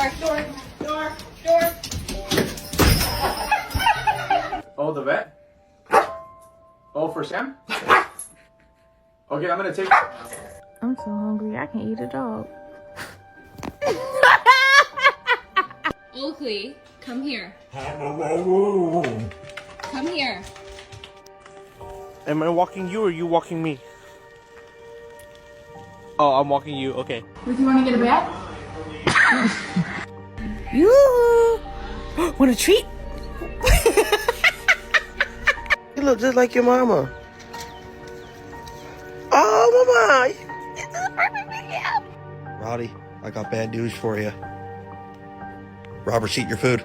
back door, door. Oh, the vet? Oh, for Sam? Okay, I'm gonna take... I'm so hungry, I can eat a dog. Oakley, come here. Come here. Am I walking you or you walking me? Oh, I'm walking you. Okay. Would you want to get a bat? You want a treat? You look just like your mama. Oh, mama. Roddy, I got bad news for you. Robert's eating your food.